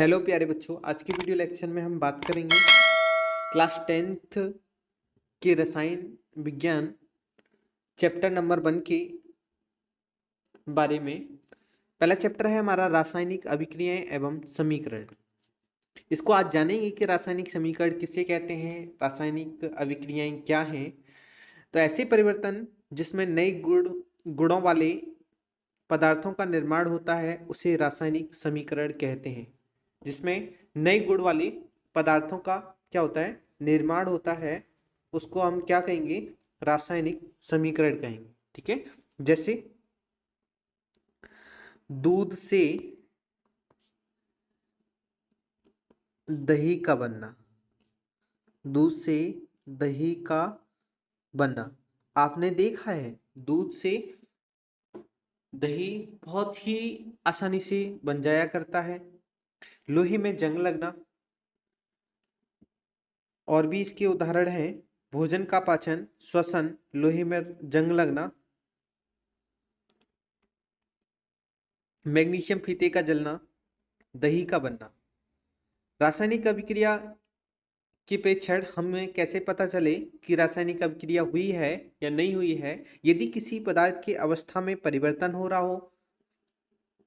Hello प्यारे बच्चों, आज की वीडियो लेक्चर में हम बात करेंगे क्लास 10th के रसायन विज्ञान चैप्टर नंबर 1 के बारे में। पहला चैप्टर है हमारा रासायनिक अभिक्रियाएं एवं समीकरण। इसको आज जानेंगे कि रासायनिक समीकरण किसे कहते हैं, रासायनिक अभिक्रियाएं क्या हैं। तो ऐसे परिवर्तन जिसमें नए गुणों वाले पदार्थों का निर्माण होता है उसे रासायनिक समीकरण कहते हैं। जिसमें नए गुण वाले पदार्थों का क्या होता है, निर्माण होता है, उसको हम क्या कहेंगे, रासायनिक समीकरण कहेंगे। ठीक है, जैसे दूध से दही का बनना, दूध से दही का बनना। आपने देखा है दूध से दही बहुत ही आसानी से बन जाया करता है। लोहे में जंग लगना, और भी इसके उदाहरण हैं, भोजन का पाचन, श्वसन, लोहे में जंग लगना, मैग्नीशियम फीते का जलना, दही का बनना। रासायनिक अभिक्रिया के प्रेक्षण हमें कैसे पता चले कि रासायनिक अभिक्रिया हुई है या नहीं हुई है। यदि किसी पदार्थ की अवस्था में परिवर्तन हो रहा हो,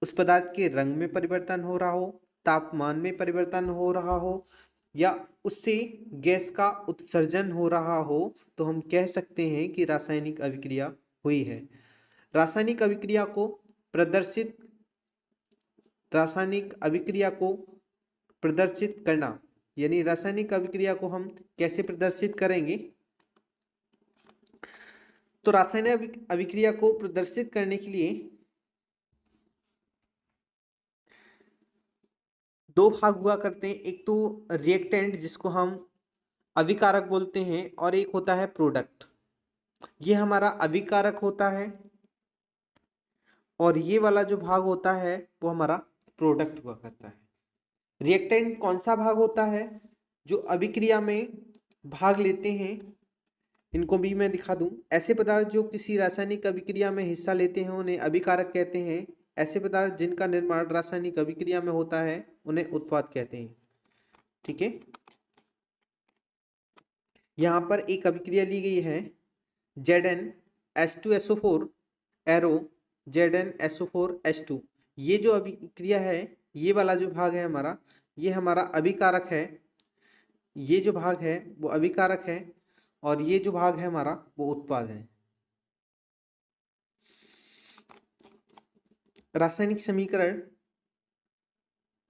उस पदार्थ के रंग में परिवर्तन हो रहा हो, तापमान में परिवर्तन हो रहा हो, या उससे गैस का उत्सर्जन हो रहा हो, तो हम कह सकते हैं कि रासायनिक अभिक्रिया हुई है। रासायनिक अभिक्रिया को प्रदर्शित रासायनिक अभिक्रिया को प्रदर्शित करना, यानी रासायनिक अभिक्रिया को हम कैसे प्रदर्शित करेंगे। तो रासायनिक अभिक्रिया को प्रदर्शित करने के लिए दो भाग हुआ करते हैं। एक तो रिएक्टेंट जिसको हम अभिकारक बोलते हैं, और एक होता है प्रोडक्ट। ये हमारा अभिकारक होता है और ये वाला जो भाग होता है वो हमारा प्रोडक्ट हुआ करता है। रिएक्टेंट कौन सा भाग होता है, जो अभिक्रिया में भाग लेते हैं। इनको भी मैं दिखा दूं। ऐसे पदार्थ जो किसी रासायनिक अभिक्रिया में हिस्सा लेते हैं उन्हें अभिकारक कहते हैं। ऐसे पदार्थ जिनका निर्माण रासायनिक अभिक्रिया में होता है उन्हें उत्पाद कहते हैं। ठीक है, यहाँ पर एक अभिक्रिया ली गई है Zn H2SO4 arrow Zn SO4H2। ये जो अभिक्रिया है, ये वाला जो भाग है हमारा, ये हमारा अभिकारक है। ये जो भाग है वो अभिकारक है और ये जो भाग है हमारा वो उत्पाद है। रासायनिक समीकरण,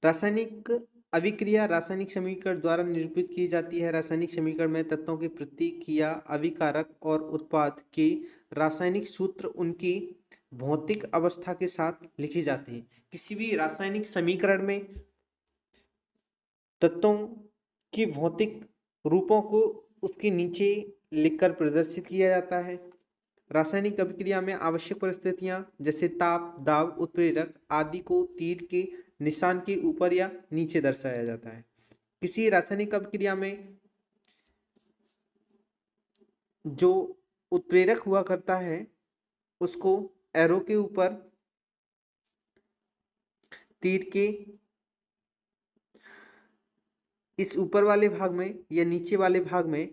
रासायनिक अभिक्रिया रासायनिक समीकरण द्वारा निरूपित की जाती है। रासायनिक समीकरण में तत्वों की प्रतिक्रिया, अभिकारक और उत्पाद के रासायनिक सूत्र उनकी भौतिक अवस्था के साथ लिखे जाते हैं। किसी भी रासायनिक समीकरण में तत्वों की भौतिक रूपों को उसके नीचे लिखकर प्रदर्शित किया जाता है। रासायनिक अभिक्रिया में आवश्यक परिस्थितियां जैसे ताप, दाब, उत्प्रेरक आदि को तीर के निशान के ऊपर या नीचे दर्शाया जाता है। किसी रासायनिक अभिक्रिया में जो उत्प्रेरक हुआ करता है उसको एरो के ऊपर तीर के इस ऊपर वाले भाग में या नीचे वाले भाग में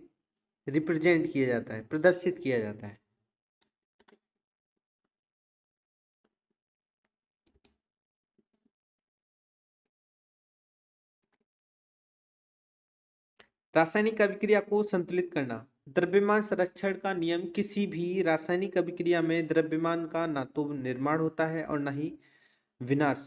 रिप्रेजेंट किया जाता है, प्रदर्शित किया जाता है। रासायनिक अभिक्रिया को संतुलित करना। द्रव्यमान संरक्षण का नियम। किसी भी रासायनिक अभिक्रिया में द्रव्यमान का ना तो निर्माण होता है और ना ही विनाश।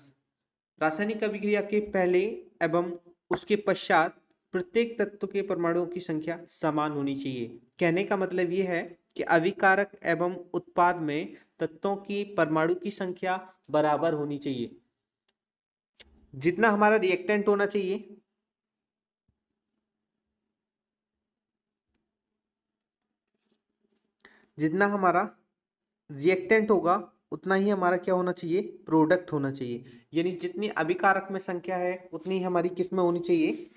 रासायनिक अभिक्रिया के पहले एवं उसके पश्चात प्रत्येक तत्व के परमाणुओं की संख्या समान होनी चाहिए। कहने का मतलब ये है कि अभिकारक एवं उत्पाद में तत्वों की परमाणु की संख्या बराबर होनी चाहिए। जितना हमारा रिएक्टेंट होना चाहिए, जितना हमारा रिएक्टेंट होगा उतना ही हमारा क्या होना चाहिए, प्रोडक्ट होना चाहिए। यानी जितनी अभिकारक में संख्या है उतनी हमारी किस में होनी चाहिए,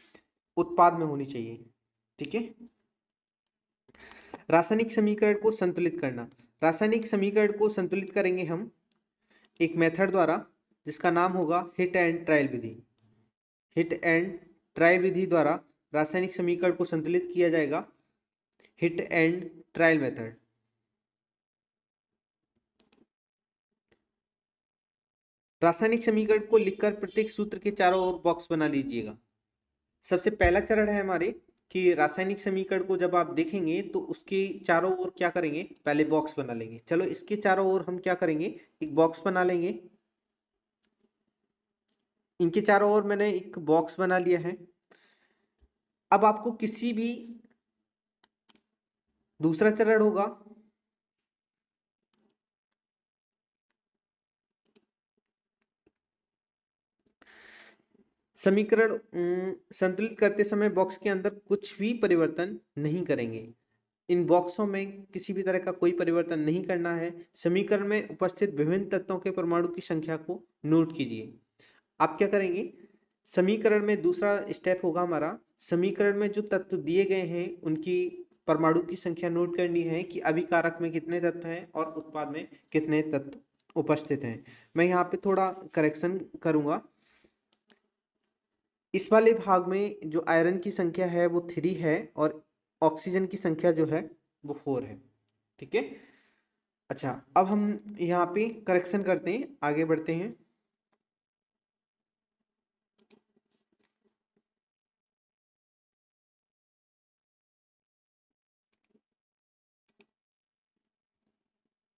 उत्पाद में होनी चाहिए। ठीक है। रासायनिक समीकरण को संतुलित करना। रासायनिक समीकरण को संतुलित करेंगे हम एक मेथड द्वारा जिसका नाम होगा हिट एंड ट्रायल विधि। हिट एंड ट्राई विधि द्वारा रासायनिक समीकरण को संतुलित किया जाएगा। Hit and trial method. रासायनिक समीकरण को लिखकर प्रत्येक सूत्र के चारों ओर बॉक्स बना लीजिएगा। सबसे पहला चरण है हमारे कि रासायनिक समीकरण को जब आप देखेंगे तो उसके चारों ओर क्या करेंगे, पहले बॉक्स बना लेंगे। चलो इसके चारों ओर हम क्या करेंगे, एक बॉक्स बना लेंगे। इनके चारों ओर मैंने एक बॉक्स बना लिया है। अब आपको किसी भी दूसरा चरण होगा, समीकरण संतुलित करते समय बॉक्स के अंदर कुछ भी परिवर्तन नहीं करेंगे। इन बॉक्सों में किसी भी तरह का कोई परिवर्तन नहीं करना है। समीकरण में उपस्थित विभिन्न तत्वों के परमाणु की संख्या को नोट कीजिए। आप क्या करेंगे, समीकरण में दूसरा स्टेप होगा हमारा, समीकरण में जो तत्व दिए गए हैं उनकी परमाणु की संख्या नोट करनी है कि अभिकारक में कितने तत्व हैं और उत्पाद में कितने तत्व उपस्थित हैं। मैं यहाँ पे थोड़ा करेक्शन करूंगा। इस वाले भाग में जो आयरन की संख्या है वो 3 है और ऑक्सीजन की संख्या जो है वो 4 है। ठीक है। अच्छा, अब हम यहाँ पे करेक्शन करते हैं, आगे बढ़ते हैं।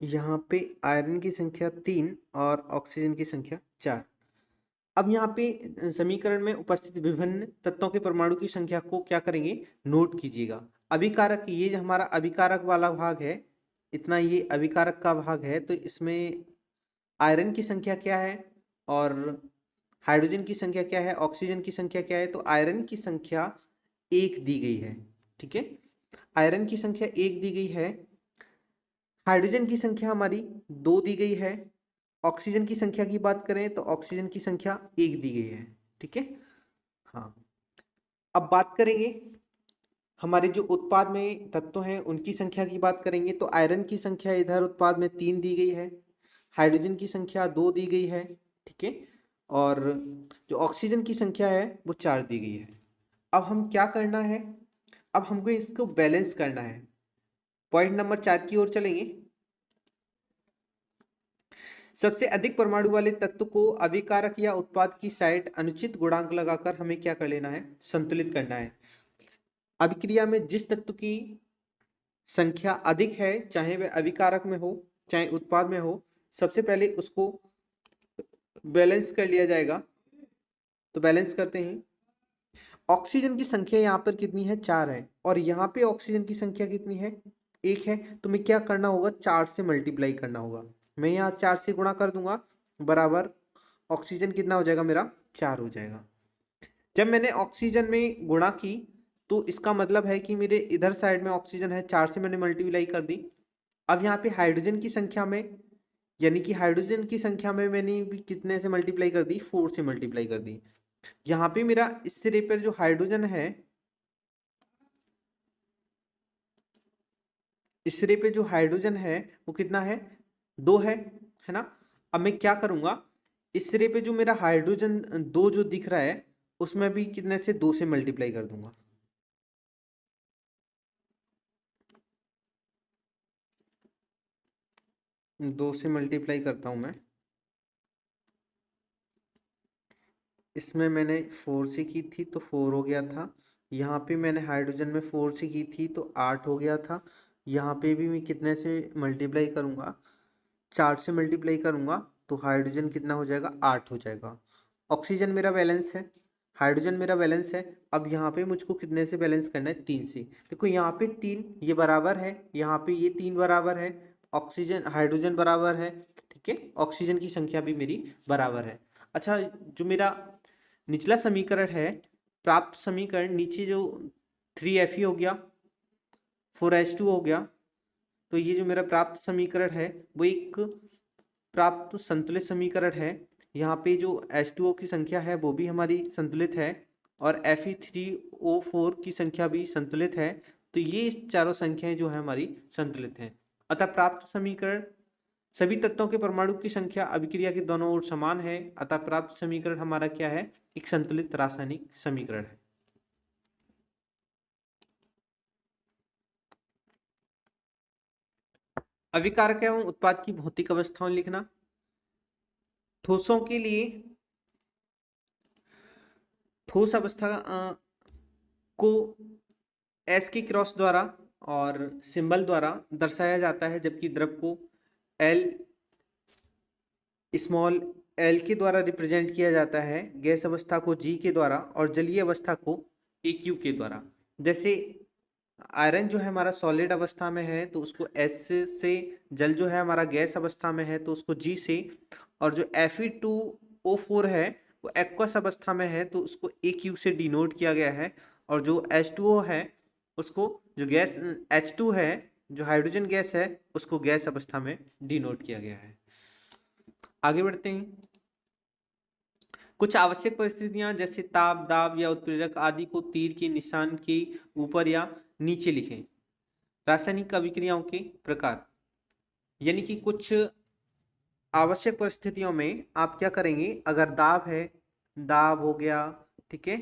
यहाँ पे आयरन की संख्या 3 और ऑक्सीजन की संख्या 4। अब यहाँ पे समीकरण में उपस्थित विभिन्न तत्वों के परमाणु की संख्या को क्या करेंगे, नोट कीजिएगा। अभिकारक, ये जो हमारा अभिकारक वाला भाग है, इतना ये अभिकारक का भाग है, तो इसमें आयरन की संख्या क्या है और हाइड्रोजन की संख्या क्या है, ऑक्सीजन की संख्या क्या है। तो आयरन की संख्या 1 दी गई है। ठीक है, आयरन की संख्या 1 दी गई है। हाइड्रोजन की संख्या हमारी 2 दी गई है। ऑक्सीजन की संख्या की बात करें तो ऑक्सीजन की संख्या 1 दी गई है। ठीक है। हाँ, अब बात करेंगे हमारे जो उत्पाद में तत्व हैं उनकी संख्या की बात करेंगे तो आयरन की संख्या इधर उत्पाद में 3 दी गई है, हाइड्रोजन की संख्या 2 दी गई है। ठीक है, और जो ऑक्सीजन की संख्या है वो 4 दी गई है। अब हम क्या करना है, अब हमको इसको बैलेंस करना है। पॉइंट नंबर 4 की ओर चलेंगे। सबसे अधिक परमाणु वाले तत्व को अभिकारक या उत्पाद की साइड अनुचित गुणांक लगाकर हमें क्या कर लेना है, संतुलित करना है। अभिक्रिया में जिस तत्व की संख्या अधिक है, चाहे वह अभिकारक में हो चाहे उत्पाद में हो, सबसे पहले उसको बैलेंस कर लिया जाएगा। तो बैलेंस करते हैं। ऑक्सीजन की संख्या यहाँ पर कितनी है, 4 है, और यहाँ पे ऑक्सीजन की संख्या कितनी है, 1 है। तो मैं क्या करना होगा, 4 से मल्टीप्लाई करना होगा। मैं यहाँ 4 से गुणा कर दूंगा, बराबर ऑक्सीजन कितना हो जाएगा मेरा, 4 हो जाएगा। जब मैंने ऑक्सीजन में गुणा की तो इसका मतलब है कि मेरे इधर साइड में ऑक्सीजन है, 4 से मैंने मल्टीप्लाई कर दी। अब यहाँ पे हाइड्रोजन की संख्या में, यानी कि हाइड्रोजन की संख्या में मैंने भी कितने से मल्टीप्लाई कर दी, 4 से मल्टीप्लाई कर दी। यहाँ पे मेरा इस सिरे पर जो हाइड्रोजन है, इस सिरे पे जो हाइड्रोजन है वो कितना है, 2 है ना। अब मैं क्या करूंगा, इस सिरे पे जो मेरा हाइड्रोजन 2 जो दिख रहा है उसमें भी कितने से, 2 से मल्टीप्लाई कर दूंगा। दो से मल्टीप्लाई करता हूं मैं। इसमें मैंने 4 से की थी तो 4 हो गया था। यहाँ पे मैंने हाइड्रोजन में 4 से की थी तो 8 हो गया था। यहाँ पे भी मैं कितने से मल्टीप्लाई करूँगा, 4 से मल्टीप्लाई करूँगा तो हाइड्रोजन कितना हो जाएगा, 8 हो जाएगा। ऑक्सीजन मेरा बैलेंस है, हाइड्रोजन मेरा बैलेंस है। अब यहाँ पे मुझको कितने से बैलेंस करना है, 3 से। देखो यहाँ पे 3 ये बराबर है, यहाँ पे ये 3 बराबर है, ऑक्सीजन हाइड्रोजन बराबर है। ठीक है, ऑक्सीजन की संख्या भी मेरी बराबर है। अच्छा, जो मेरा निचला समीकरण है, प्राप्त समीकरण, नीचे जो 3Fe हो गया, 4H2 हो गया, तो ये जो मेरा प्राप्त समीकरण है वो एक प्राप्त संतुलित समीकरण है। यहाँ पे जो H2O की संख्या है वो भी हमारी संतुलित है और Fe3O4 की संख्या भी संतुलित है। तो ये चारों संख्याएं जो है हमारी संतुलित हैं। अतः प्राप्त समीकरण सभी तत्वों के परमाणु की संख्या अभिक्रिया के दोनों ओर समान है, अतः प्राप्त समीकरण हमारा क्या है? एक संतुलित रासायनिक समीकरण है। अभिकारक एवं उत्पाद की भौतिक अवस्थाओं लिखना। ठोसों के लिए ठोस अवस्था को एस के क्रॉस द्वारा और सिंबल द्वारा दर्शाया जाता है, जबकि द्रव को एल स्मॉल एल के द्वारा रिप्रेजेंट किया जाता है, गैस अवस्था को जी के द्वारा और जलीय अवस्था को ए क्यू के द्वारा। जैसे आयरन जो है हमारा सॉलिड अवस्था में है तो उसको एस से, जल जो है हमारा गैस अवस्था में है तो उसको जी से, और जो Fe2O4 है वो एक्वस अवस्था में है तो उसको AQ से डिनोट किया गया है, और जो H2O है उसको, जो गैस H2 है जो हाइड्रोजन गैस है, उसको गैस अवस्था में डिनोट किया गया है। आगे बढ़ते हैं। कुछ आवश्यक परिस्थितियां जैसे ताप, दाब या उत्प्रेरक आदि को तीर के निशान के ऊपर या नीचे लिखें। रासायनिक अभिक्रियाओं के प्रकार, यानी कि कुछ आवश्यक परिस्थितियों में आप क्या करेंगे, अगर दाब है, दाब हो गया, ठीक है,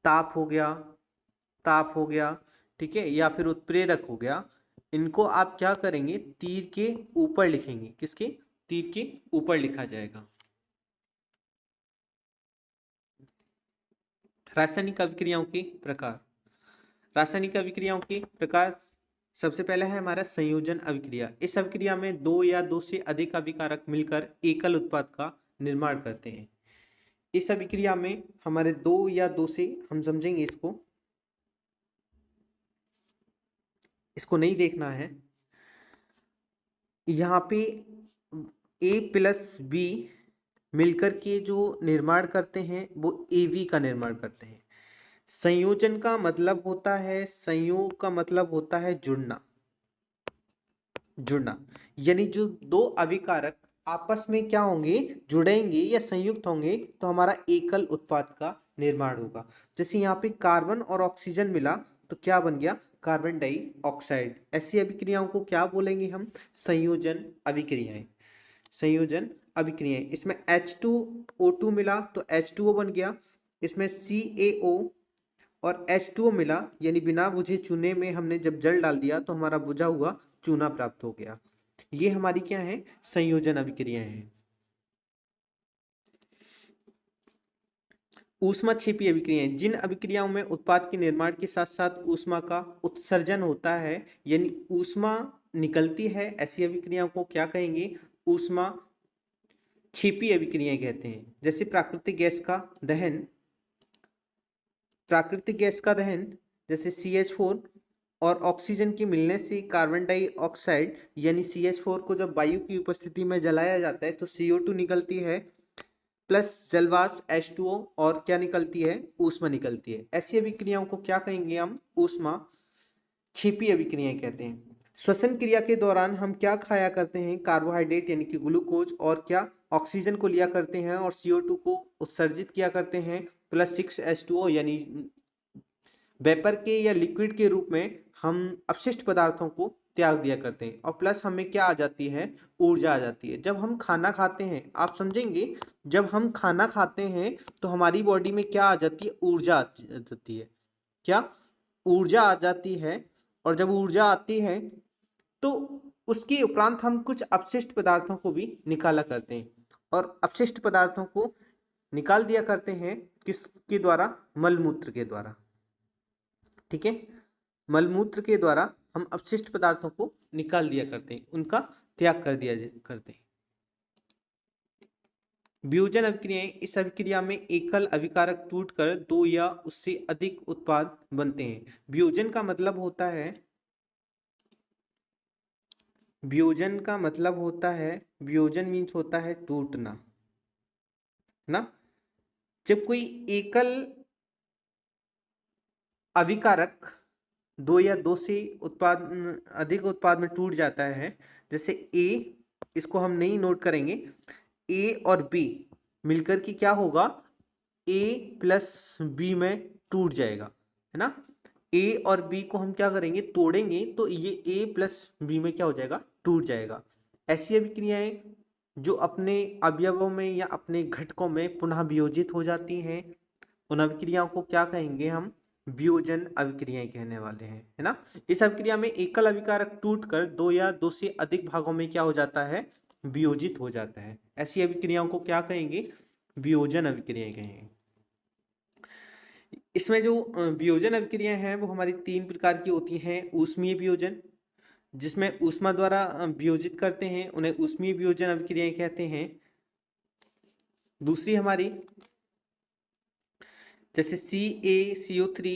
ताप हो गया, ताप हो गया, ठीक है, या फिर उत्प्रेरक हो गया, इनको आप क्या करेंगे, तीर के ऊपर लिखेंगे। किसके? तीर के ऊपर लिखा जाएगा। रासायनिक अभिक्रियाओं के प्रकार। रासायनिक अभिक्रियाओं के प्रकार, सबसे पहला है हमारा संयोजन अभिक्रिया। इस अभिक्रिया में दो या दो से अधिक अभिकारक मिलकर एकल उत्पाद का निर्माण करते हैं। इस अभिक्रिया में हमारे दो या दो से, हम समझेंगे इसको नहीं देखना है। यहाँ पे A प्लस बी मिलकर के जो निर्माण करते हैं वो AV का निर्माण करते हैं। संयोजन का मतलब होता है, संयोग का मतलब होता है जुड़ना। जुड़ना यानी जो दो अभिकारक आपस में क्या होंगे, जुड़ेंगे या संयुक्त होंगे तो हमारा एकल उत्पाद का निर्माण होगा। जैसे यहाँ पे कार्बन और ऑक्सीजन मिला तो क्या बन गया, कार्बन डाइऑक्साइड। ऐसी अभिक्रियाओं को क्या बोलेंगे हम, संयोजन अभिक्रियाएं। संयोजन अभिक्रियाएं। इसमें H2O2 मिला तो H2O बन गया, इसमें CaO और H2O मिला, यानी बिना बुझे चूने में हमने जब जल डाल दिया तो हमारा बुझा हुआ चूना प्राप्त हो गया। ये हमारी क्या है, संयोजन अभिक्रियाएं हैं। ऊष्माक्षेपी अभिक्रियाएं, जिन अभिक्रियाओं में उत्पाद के निर्माण के साथ साथ ऊष्मा का उत्सर्जन होता है, यानी ऊष्मा निकलती है, ऐसी अभिक्रियाओं को क्या कहेंगे, ऊष्माक्षेपी अभिक्रियाएं कहते हैं। जैसे प्राकृतिक गैस का दहन, प्राकृतिक गैस का दहन जैसे CH4 और ऑक्सीजन के मिलने से कार्बन डाइऑक्साइड यानी CH4 को जब वायु की उपस्थिति में जलाया जाता है तो CO2 निकलती है, प्लस जलवाष्प H2O, और क्या निकलती है, ऊष्मा निकलती है। ऐसी अभिक्रियाओं को क्या कहेंगे हम, ऊष्माक्षेपी अभिक्रियाएं कहते हैं। श्वसन क्रिया के दौरान हम क्या खाया करते हैं, कार्बोहाइड्रेट यानी कि ग्लूकोज, और क्या ऑक्सीजन को लिया करते हैं और CO2 को उत्सर्जित किया करते हैं, प्लस 6H2O यानी वेपर के या लिक्विड के रूप में हम अपशिष्ट पदार्थों को त्याग दिया करते हैं, और प्लस हमें क्या आ जाती है, ऊर्जा आ जाती है। जब हम खाना खाते हैं, आप समझेंगे, जब हम खाना खाते हैं तो हमारी बॉडी में क्या आ जाती है, ऊर्जा आ जाती है। क्या, ऊर्जा आ जाती है। और जब ऊर्जा आती है तो उसके उपरांत हम कुछ अपशिष्ट पदार्थों को भी निकाला करते हैं, और अपशिष्ट पदार्थों को निकाल दिया करते हैं किसके द्वारा, मलमूत्र के द्वारा। ठीक है, मलमूत्र के द्वारा हम अपशिष्ट पदार्थों को निकाल दिया करते हैं, उनका त्याग कर दिया करते हैं। वियोजन अभिक्रियाएं, इस अभिक्रिया में एकल अभिकारक टूटकर दो या उससे अधिक उत्पाद बनते हैं। वियोजन का मतलब होता है, वियोजन का मतलब होता है, वियोजन मीन्स होता है टूटना ना। जब कोई एकल अभिकारक दो या दो से अधिक उत्पाद में टूट जाता है, जैसे A, इसको हम नहीं नोट करेंगे, A और B मिलकर के क्या होगा, A प्लस B में टूट जाएगा, है ना। A और B को हम क्या करेंगे, तोड़ेंगे तो ये A प्लस B में क्या हो जाएगा, टूट जाएगा। ऐसी अभिक्रियाएं जो अपने अवयवों में या अपने घटकों में पुनः वियोजित हो जाती हैं, उन अभिक्रियाओं को क्या कहेंगे हम? वियोजन अभिक्रियाएं कहने वाले हैं, है ना। इस अभिक्रिया में एकल अभिकारक टूटकर दो या दो से अधिक भागों में क्या हो जाता है? वियोजित हो जाता है। ऐसी अभिक्रियाओं को क्या कहेंगे? वियोजन अभिक्रियाएं कहेंगे। इसमें जो वियोजन अभिक्रियाएं हैं वो हमारी तीन प्रकार की होती हैं। ऊष्मीय वियोजन, जिसमें ऊष्मा द्वारा वियोजित करते हैं, उन्हें ऊष्मीय वियोजन अभिक्रियाएं कहते हैं। दूसरी हमारी जैसे CaCO3,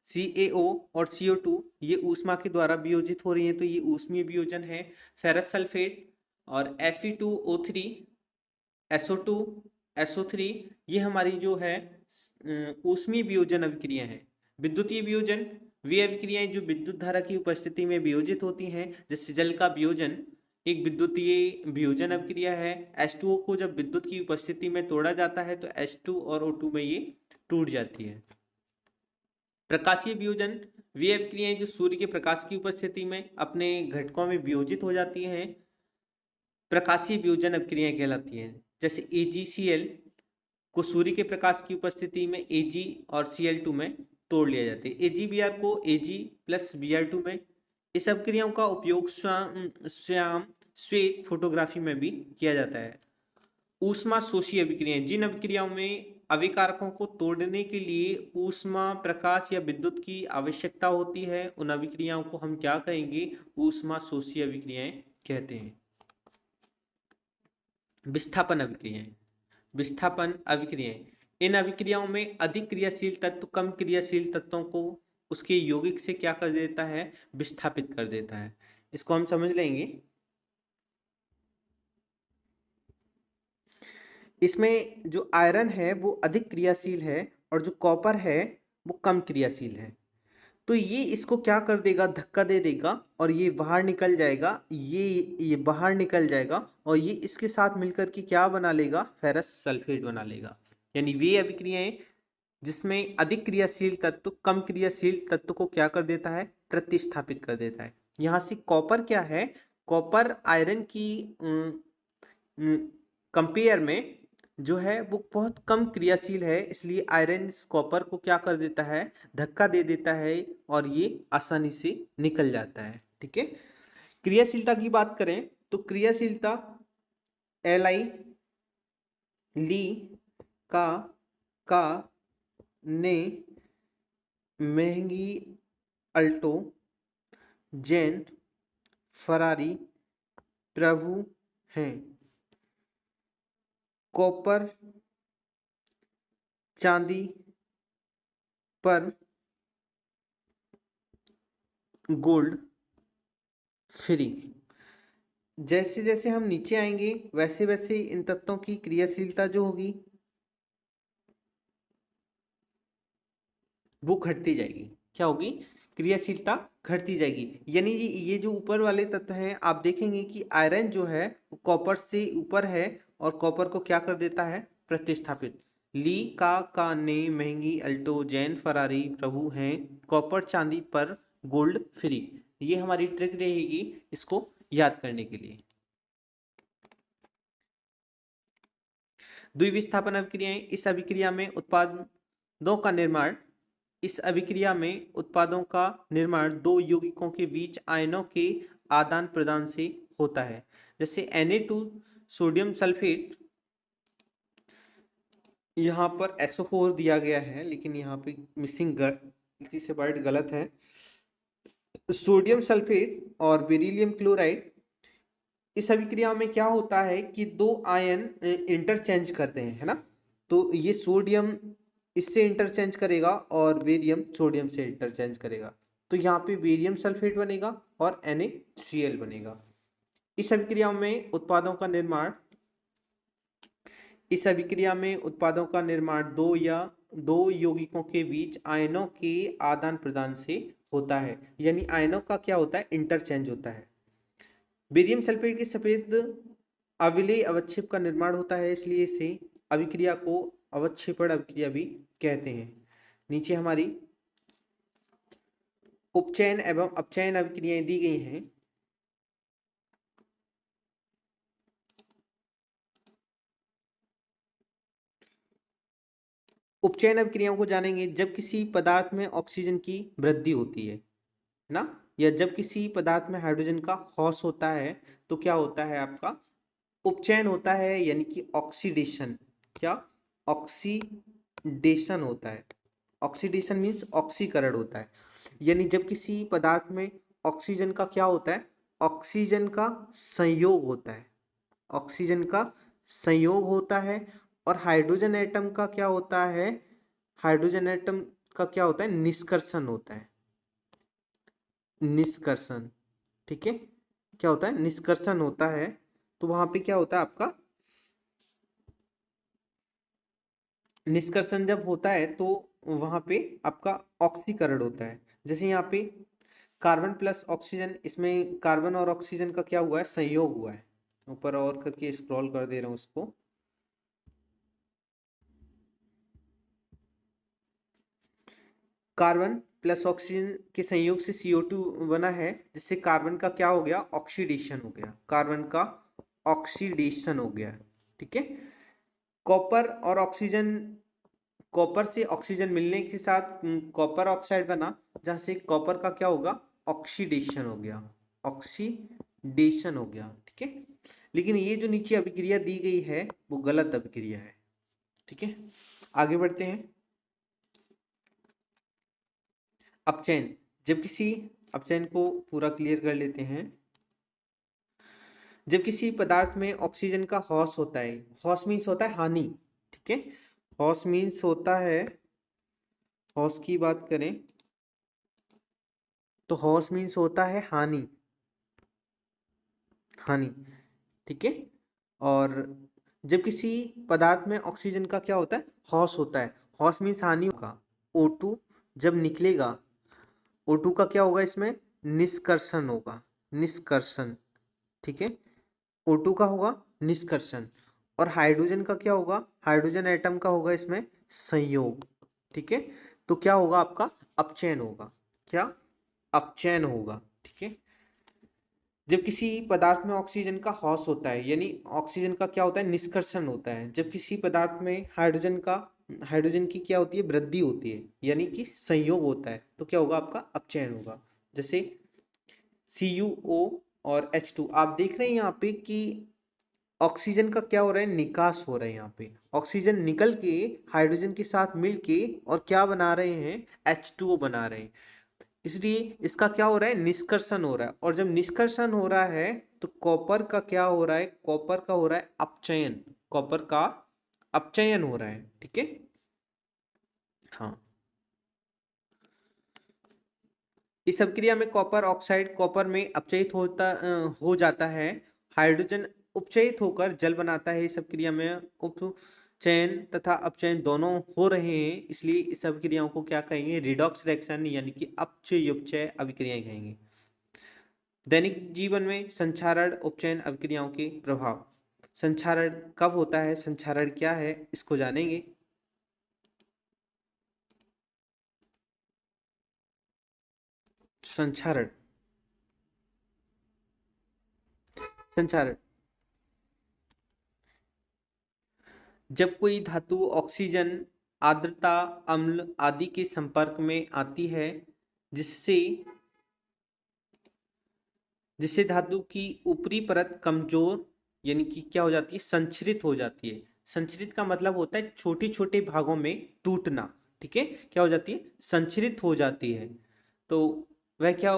CaO और CO2, ये ऊष्मा के द्वारा वियोजित हो रही है तो ये ऊष्मीय वियोजन है। फेरस सल्फेट और Fe2O3, SO2, SO3, ये हमारी जो है ऊष्मीय वियोजन अभिक्रिया है। विद्युतीय वियोजन, वे अभिक्रियाएं जो विद्युत धारा की उपस्थिति में वियोजित होती हैं, जैसे जल का वियोजन एक विद्युतीय वियोजन अभिक्रिया है। H2O को जब विद्युत की उपस्थिति में तोड़ा जाता है तो H2 और O2 में ये टूट जाती है। प्रकाशीय वियोजन, वे अभिक्रियाएं जो सूर्य के प्रकाश की उपस्थिति में अपने घटकों में वियोजित हो जाती हैं, प्रकाशीय वियोजन अभिक्रियाएं कहलाती हैं। जैसे AgCl को सूर्य के प्रकाश की उपस्थिति में Ag और Cl2 में तोड़ लिया जाता है। AgBr को Ag प्लस Br2 में। इस अभिक्रियाओं का उपयोग श्याम श्वेत फोटोग्राफी में भी किया जाता है। ऊष्मा शोषी अभिक्रियाएं, जिन अभिक्रियाओं में अभिकारकों को तोड़ने के लिए ऊष्मा, प्रकाश या विद्युत की आवश्यकता होती है, उन अभिक्रियाओं को हम क्या कहेंगे? ऊष्मा शोषी अभिक्रियाएं कहते हैं। विस्थापन अभिक्रियाएं, विस्थापन अभिक्रियाएं, इन अभिक्रियाओं में अधिक क्रियाशील तत्व कम क्रियाशील तत्वों को उसके यौगिक से क्या कर देता है? विस्थापित कर देता है। इसको हम समझ लेंगे। इसमें जो आयरन है वो अधिक क्रियाशील है और जो कॉपर है वो कम क्रियाशील है। तो ये इसको क्या कर देगा? धक्का दे देगा और ये बाहर निकल जाएगा, ये बाहर निकल जाएगा और ये इसके साथ मिलकर के क्या बना लेगा? फेरस सल्फेट बना लेगा। यानी वे अभिक्रियाएं जिसमें अधिक क्रियाशील तत्व कम क्रियाशील तत्व को क्या कर देता है? प्रतिस्थापित कर देता है। यहाँ से कॉपर क्या है? कॉपर आयरन की कंपेयर में जो है वो बहुत कम क्रियाशील है, इसलिए आयरन इस कॉपर को क्या कर देता है? धक्का दे देता है और ये आसानी से निकल जाता है। ठीक है। क्रियाशीलता की बात करें तो क्रियाशीलता Li, ली, का, ने, महंगी, अल्टो, जैन, फरारी, प्रभु हैं। कॉपर, चांदी पर, गोल्ड फ्री। जैसे जैसे हम नीचे आएंगे वैसे वैसे इन तत्वों की क्रियाशीलता जो होगी वो घटती जाएगी। क्या होगी? क्रियाशीलता घटती जाएगी। यानी ये जो ऊपर वाले तत्व हैं, आप देखेंगे कि आयरन जो है वो कॉपर से ऊपर है और कॉपर को क्या कर देता है? प्रतिस्थापित। ली, का, ने, महंगी, अल्टो, जैन, फरारी, प्रभु हैं। कॉपर चांदी पर, गोल्ड फ्री। ये हमारी ट्रिक रहेगी इसको याद करने के लिए। द्विविस्थापन अभिक्रियाएं, इस अभिक्रिया में उत्पादों का निर्माण इस अभिक्रिया में उत्पादों का निर्माण दो यौगिकों के बीच आयनों के आदान प्रदान से होता है। जैसे Na2 सोडियम सल्फेट, यहाँ पर SO4 दिया गया है लेकिन यहाँ पे मिसिंग गलती से वर्ड गलत है। सोडियम सल्फेट और बेरिलियम क्लोराइड, इस अभिक्रिया में क्या होता है कि दो आयन इंटरचेंज करते हैं, है ना। तो ये सोडियम इससे इंटरचेंज करेगा और बेरियम सोडियम से इंटरचेंज करेगा, तो यहाँ पे बेरियम सल्फेट बनेगा और NaCl बनेगा। इस अभिक्रिया में उत्पादों का निर्माण दो यौगिकों के बीच आयनों के आदान प्रदान से होता है। यानी आयनों का क्या होता है? इंटरचेंज होता है। बेरियम सल्फेट के सफेद अविलेय अवक्षेप का निर्माण होता है, इसलिए इसे अभिक्रिया को अवक्षेपण अभिक्रिया भी कहते हैं। नीचे हमारी उपचयन एवं अपचयन अभिक्रियाएं दी गई हैं। उपचयन अभिक्रियाओं को जानेंगे जब किसी पदार्थ में ऑक्सीजन की वृद्धि होती है ना, या जब किसी पदार्थ में हाइड्रोजन का ह्रास होता है तो क्या होता है आपका उपचयन होता है, यानी कि ऑक्सीडेशन। क्या ऑक्सीडेशन होता है, ऑक्सीडेशन मीन्स ऑक्सीकरण होता है। यानी जब किसी पदार्थ में ऑक्सीजन का क्या होता है, ऑक्सीजन का संयोग होता है, ऑक्सीजन का संयोग होता है, और हाइड्रोजन एटम का क्या होता है, हाइड्रोजन एटम का क्या होता है, निष्कर्षण होता है, निष्कर्षण। ठीक है, क्या होता है, निष्कर्षण होता है। तो वहां पे क्या होता है आपका निष्कर्षण जब होता है तो वहां पे आपका ऑक्सीकरण होता है। जैसे यहाँ पे कार्बन प्लस ऑक्सीजन, इसमें कार्बन और ऑक्सीजन का क्या हुआ है, संयोग हुआ है। ऊपर और करके स्क्रॉल कर दे रहा हूं उसको। कार्बन प्लस ऑक्सीजन के संयोग से CO2 बना है, जिससे कार्बन का क्या हो गया, ऑक्सीडेशन हो गया, कार्बन का ऑक्सीडेशन हो गया। ठीक है, कॉपर और ऑक्सीजन, कॉपर से ऑक्सीजन मिलने के साथ कॉपर ऑक्साइड बना, जहां से कॉपर का क्या होगा, ऑक्सीडेशन हो गया, ऑक्सीडेशन हो गया। ठीक है, लेकिन ये जो नीचे अभिक्रिया दी गई है वो गलत अभिक्रिया है। ठीक है, आगे बढ़ते हैं। अपचयन, जब किसी, अपचयन को पूरा क्लियर कर लेते हैं। जब किसी पदार्थ में ऑक्सीजन का ह्रास होता है, ह्रास मीन्स होता है हानि। ठीक है, ह्रास मीन्स होता है, ह्रास की बात करें तो ह्रास मीन्स होता है हानि, हानि। ठीक है, और जब किसी पदार्थ में ऑक्सीजन का क्या होता है, ह्रास होता है, ह्रास मीन्स हानि होगा। O2 जब निकलेगा, O2 का क्या होगा, इसमें निष्कर्षण होगा, निष्कर्षण। ठीक है, O2 का होगा निष्कर्षण, और हाइड्रोजन का क्या होगा, हाइड्रोजन एटम का होगा इसमें संयोग। ठीक है, तो क्या होगा आपका अपचयन होगा, क्या अपचयन होगा। ठीक है, जब किसी पदार्थ में ऑक्सीजन का ह्रास होता है, यानी ऑक्सीजन का क्या होता है, निष्कर्षण होता है। जब किसी पदार्थ में हाइड्रोजन का, हाइड्रोजन की क्या होती है, वृद्धि होती है, यानी कि संयोग होता है, तो क्या होगा आपका अपचयन होगा। जैसे CuO और H2, आप देख रहे हैं यहाँ पे कि ऑक्सीजन का क्या हो रहा है, निकास हो रहा है। यहाँ पे ऑक्सीजन निकल के हाइड्रोजन के साथ मिलके और क्या बना रहे हैं, H2O बना रहे हैं। इसलिए इसका क्या हो रहा है, निष्कर्षण हो रहा है, और जब निष्कर्षण हो रहा है तो कॉपर का क्या हो रहा है, कॉपर का हो रहा है अपचयन, कॉपर का अपचयन हो रहा है। ठीक है, हाँ, इस अभिक्रिया में कॉपर ऑक्साइड कॉपर में अपचयित हो जाता है। हाइड्रोजन उपचयित होकर जल बनाता है। इस अभिक्रिया में उपचयन तथा अपचयन दोनों हो रहे हैं, इसलिए इस अभिक्रियाओं को क्या कहेंगे, रिडॉक्स रिएक्शन, यानी कि अपचय उपचय अभिक्रियाएं कहेंगे। दैनिक जीवन में संक्षारण उपचयन अभिक्रियाओं के प्रभाव। संक्षारण कब होता है, संक्षारण क्या है, इसको जानेंगे। संक्षारण, संक्षारण जब कोई धातु ऑक्सीजन, आर्द्रता, अम्ल आदि के संपर्क में आती है, जिससे जिससे धातु की ऊपरी परत कमजोर, यानी कि क्या हो जाती है, संक्षरित हो जाती है। संक्षरित का मतलब होता है छोटे छोटे भागों में टूटना। ठीक है, क्या हो जाती है, संक्षरित हो जाती है। तो वह क्या,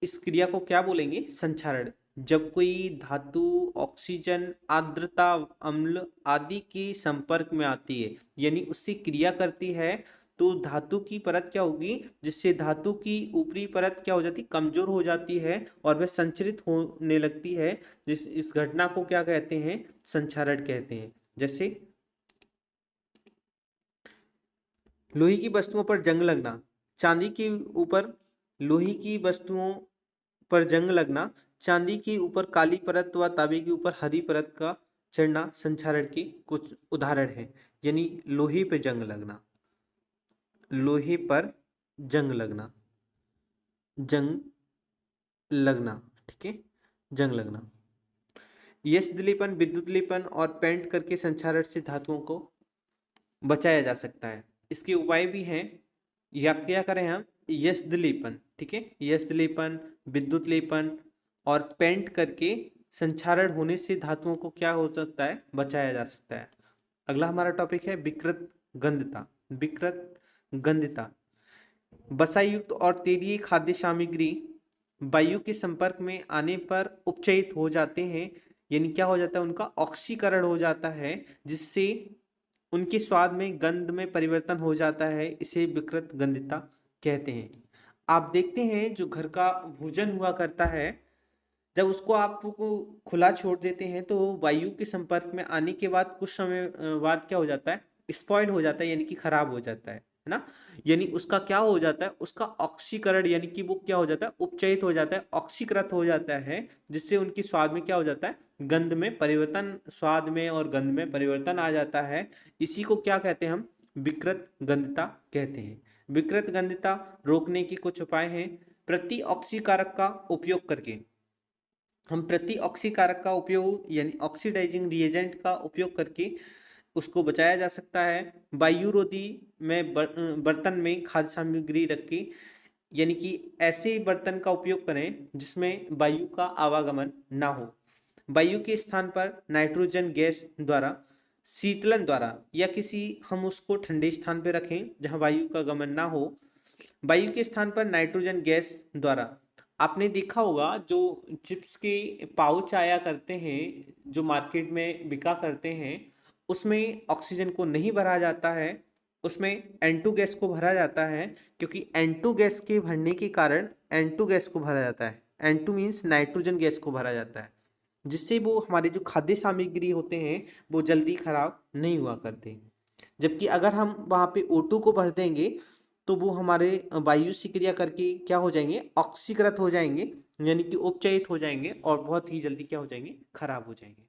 इस क्रिया को क्या बोलेंगे, संक्षारण। जब कोई धातु ऑक्सीजन, आर्द्रता, अम्ल आदि के संपर्क में आती है, यानी उससे क्रिया करती है, तो धातु की परत क्या होगी, जिससे धातु की ऊपरी परत क्या हो जाती, कमजोर हो जाती है और वह संचरित होने लगती है। जिस इस घटना को क्या कहते हैं, संक्षारण कहते हैं। जैसे लोहे की वस्तुओं पर जंग लगना, चांदी के ऊपर लोहे की वस्तुओं पर जंग लगना, चांदी के ऊपर काली परत व तांबे के ऊपर हरी परत का चढ़ना संक्षारण के कुछ उदाहरण हैं। यानी लोहे पे जंग लगना, लोहे पर जंग लगना, जंग लगना। ठीक है, जंग लगना। यश दिलीपन, विद्युत दिलीपन और पेंट करके संक्षारण से धातुओं को बचाया जा सकता है। इसके उपाय भी हैं, या क्या करें हम, यस्द लेपन, ठीक है, यस्द लेपन, विद्युत लेपन और पेंट करके संक्षारण होने से धातुओं को क्या हो सकता है, बचाया जा सकता है। अगला हमारा टॉपिक है विकृत गंधता। विकृत गंधता, वसायुक्त और तेलीय खाद्य सामग्री वायु के संपर्क में आने पर उपचयित हो जाते हैं, यानी क्या हो जाता है, उनका ऑक्सीकरण हो जाता है, जिससे उनके स्वाद में, गंध में परिवर्तन हो जाता है। इसे विकृत गंधता कहते हैं। आप देखते हैं जो घर का भोजन हुआ करता है, जब उसको आपको खुला छोड़ देते हैं तो वायु के संपर्क में आने के बाद कुछ समय बाद क्या हो जाता है, स्पॉइल हो जाता है, यानी कि खराब हो जाता है ना। यानी उसका क्या हो जाता है, उसका ऑक्सीकरण, यानी कि वो क्या हो जाता है, उपचयित हो जाता है, ऑक्सीकृत हो जाता है, जिससे उनकी स्वाद में क्या हो जाता है, गंध में परिवर्तन, स्वाद में और गंध में परिवर्तन आ जाता है। इसी को क्या कहते हैं हम, विकृत गंधता कहते हैं। विकृत गंधता रोकने के कुछ उपाय हैं। प्रति ऑक्सीकारक का उपयोग करके, हम प्रति ऑक्सीकारक का उपयोग यानी ऑक्सीडाइजिंग रिएजेंट का उपयोग करके उसको बचाया जा सकता है। वायुरोधी में बर्तन में खाद्य सामग्री रख के, यानी कि ऐसे बर्तन का उपयोग करें जिसमें वायु का आवागमन ना हो। वायु के स्थान पर नाइट्रोजन गैस द्वारा, शीतलन द्वारा, या किसी, हम उसको ठंडे स्थान पर रखें जहां वायु का गमन ना हो। वायु के स्थान पर नाइट्रोजन गैस द्वारा, आपने देखा होगा जो चिप्स के पाउच आया करते हैं, जो मार्केट में बिका करते हैं, उसमें ऑक्सीजन को नहीं भरा जाता है, उसमें N2 गैस को भरा जाता है, क्योंकि N2 गैस के भरने के कारण N2 गैस को भरा जाता है। N2 मीन्स नाइट्रोजन गैस को भरा जाता है, जिससे वो हमारे जो खाद्य सामग्री होते हैं वो जल्दी खराब नहीं हुआ करते। जबकि अगर हम वहाँ पे O2 को भर देंगे तो वो हमारे वायु से क्रिया करके क्या हो जाएंगे, ऑक्सीकृत हो जाएंगे, यानी कि उपचयित हो जाएंगे और बहुत ही जल्दी क्या हो जाएंगे, खराब हो जाएंगे।